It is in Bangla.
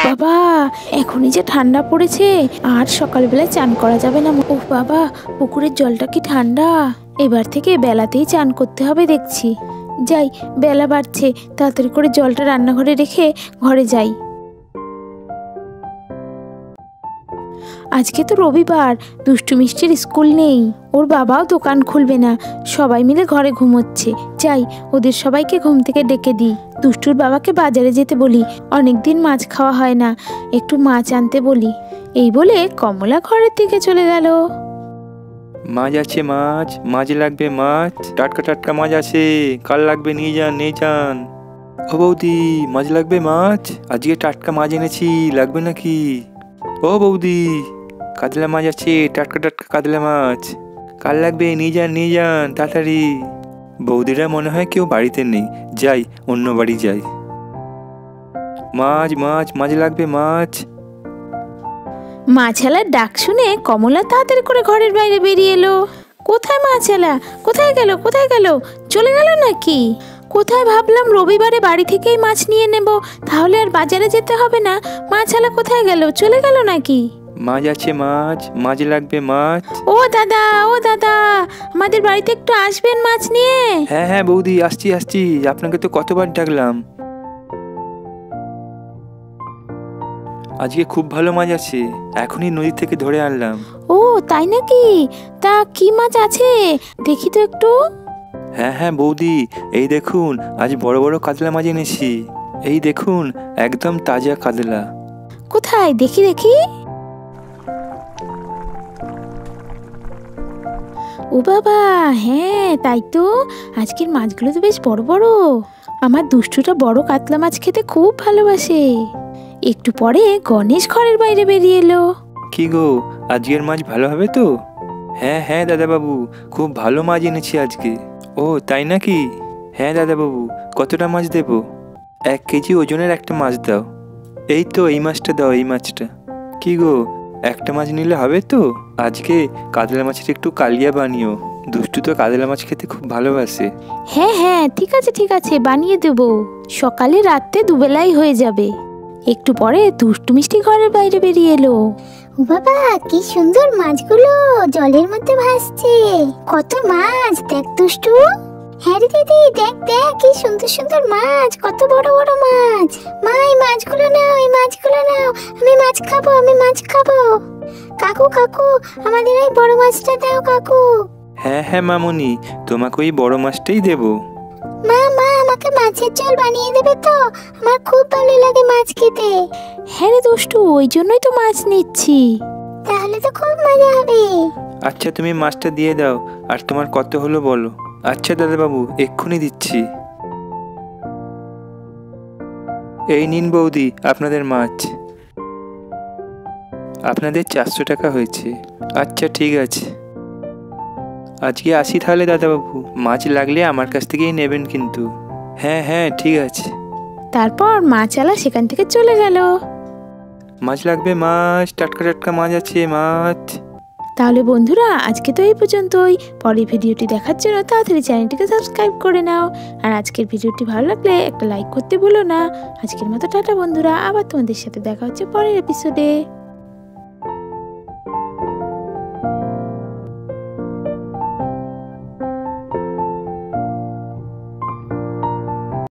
বাবা, এখনই যে ঠান্ডা পড়েছে, আর সকালবেলায় চান করা যাবে না। ওহ বাবা, পুকুরের জলটা কি ঠান্ডা। এবার থেকে বেলাতেই চান করতে হবে দেখছি। যাই, বেলা বাড়ছে, তাড়াতাড়ি করে জলটা রান্নাঘরে রেখে ঘরে যাই। আজকে তো রবিবার, দুষ্টু মিষ্টির স্কুল নেই, ওর বাবাও দোকান খুলবে না, সবাই মিলে ঘরে ঘুমোচ্ছে। যাই, ওদের সবাইকে ঘুম থেকে ডেকে দিই। দুষ্টুর বাবাকে বাজারে যেতে বলি, অনেকদিন মাছ খাওয়া হয় না, একটু মাছ আনতে বলি। এই বলে কমলা ঘরের দিকে চলে গেল। মাছ আছে, মাছ মাছ লাগবে, মাছ টাটকা টাটকা মাছ আছে, কাল লাগবে, নিয়ে যান নিয়ে যান। ও বৌদি, মাছ লাগবে, মাছ আজকে টাটকা মাছ এনেছি, লাগবে নাকি? ও বৌদি, কাতলা মাছ আছে, টাটকা টাটকা কাতলা মাছ, কাল লাগবে, নিয়ে যান তাড়াতাড়ি। বৌদিরা মনে হয় কেউ বাড়িতে নেই, যাই অন্য বাড়ি যাই। মাছ মাছ মাছ লাগবে, মাছ। মাছালার ডাক শুনে কমলা তাড়াতাড়ি করে ঘরের বাইরে বেরিয়ে এলো। কোথায় মাছালা? কোথায় গেল? কোথায় গেল? চলে গেল নাকি? কোথায়? ভাবলাম রবিবারে বাড়ি থেকেই মাছ নিয়ে নেব, তাহলে আর বাজারে যেতে হবে না। মাছালা কোথায় গেল? চলে গেল নাকি? মাছ আছে, মাছ মাছ লাগবে, মাছ। ও দাদা, ও দাদা, আমাদের বাড়িতে একটু আসবেন মাছ নিয়ে? হ্যাঁ হ্যাঁ বৌদি, আসছি আসছি, আপনাকে তো কতবার ডাকলাম। আজকে খুব ভালো মাছ আছে, এখনই নদী থেকে ধরে আনলাম। ও তাই নাকি? তা কি মাছ আছে দেখি তো একটু। হ্যাঁ হ্যাঁ বৌদি, এই দেখুন, আজ বড় বড় কাতলা মাছ এনেছি। এই দেখুন, একদম তাজা কাতলা। কোথায় দেখি দেখি। ও বাবা, হ্যাঁ তাই তো, আজকের মাছগুলো তো বেশ বড় বড়। আমার দুষ্টুটা বড় কাতলা মাছ খেতে খুব ভালোবাসে। একটু পরে গণেশ ঘরের বাইরে বেরিয়ে এলো। কি গো, আজকের মাছ ভালো হবে তো? হ্যাঁ হ্যাঁ দাদাবাবু, খুব ভালো মাছ এনেছি আজকে। ও তাই নাকি? হ্যাঁ দাদাবাবু, কতটা মাছ দেব? 1 কেজি ওজনের একটা মাছ দাও। এই তো, এই মাছটা দাও, এই মাছটা। কি গো, একটা মাছ নিলে হবে তো? আজকে কাতলা মাছের একটু কালিয়া বানিও, দুষ্টু তো কাতলা মাছ খেতে খুব ভালোবাসে। হ্যাঁ হ্যাঁ, ঠিক আছে ঠিক আছে, বানিয়ে দেব। সকালে রাতে দুবেলাই হয়ে যাবে। একটু পরে দুষ্টু মিষ্টি ঘরের বাইরে বেরিয়ে এলো। ও বাবা, কি সুন্দর মাছগুলো জলের মধ্যে ভাসছে। কত মাছ দেখ দুষ্টু। হ্যাঁ রে দিদি, দেখ দেখ কি সুন্দর সুন্দর মাছ, কত বড় বড় মাছ। মা, এই মাছগুলো নাও, এই মাছগুলো নাও, আমি মাছ খাবো, আমি মাছ খাবো। কাকু কাকু, আমাদের এই বড় মাছটা দাও কাকু। হ্যাঁ হ্যাঁ মামুনি, তোমাকে ওই বড় মাছটাই দেবো। মা মা, আমাকে মাছের ঝোল বানিয়ে দেবে তো? আমার খুব ভালো লাগে মাছ খেতে। হ্যাঁ রে দুষ্টু, ওই জন্যই তো মাছ নিচ্ছি। তাহলে তো খুব মজা হবে। আচ্ছা, তুমি মাছটা দিয়ে দাও, আর তোমার কত হলো বলো। আচ্ছা দাদাবাবু, এক্ষুনি দিচ্ছি। এই নিন বৌদি, আপনাদের মাছ। আপনাদের 400 টাকা হয়েছে। আচ্ছা ঠিক আছে, আজকে আসি তাহলে দাদাবাবু, মাছ লাগলে আমার কাছ থেকেই নেবেন কিন্তু। হ্যাঁ হ্যাঁ ঠিক আছে। তারপর মাছালা সেখান থেকে চলে গেল। মাছ লাগবে, মাছ টাটকা টাটকা মাছ আছে, মাছ। তাহলে বন্ধুরা, আজকে তো এই পর্যন্তই। পরের ভিডিওটি দেখার জন্য তাড়াতাড়ি চ্যানেলটিকে সাবস্ক্রাইব করে নাও। আর আজকের ভিডিওটি ভালো লাগলে একটা লাইক করতে ভুলো না। আজকের মতো টাটা বন্ধুরা, আবার তোমাদের সাথে দেখা হচ্ছে পরের এপিসোডে।